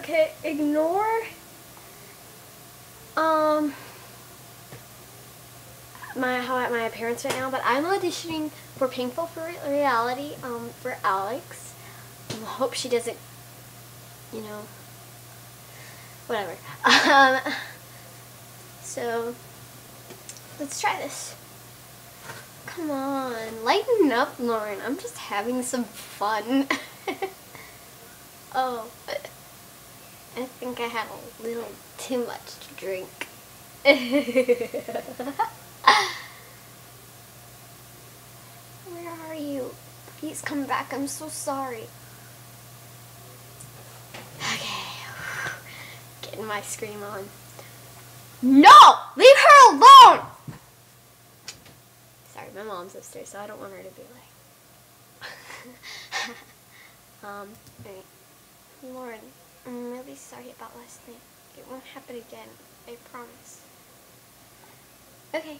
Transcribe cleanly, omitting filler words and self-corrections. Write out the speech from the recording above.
Okay, ignore how my appearance right now, but I'm auditioning for Painful for Reality for Alex. I hope she doesn't, you know, whatever. So let's try this. Come on, lighten up, Lauren. I'm just having some fun. Oh, I think I had a little too much to drink. Where are you? Please come back. I'm so sorry. Okay. Getting my scream on. No! Leave her alone! Sorry, my mom's upstairs, so I don't want her to be like... Wait. Lauren, I'm really sorry about last night. It won't happen again. I promise. Okay.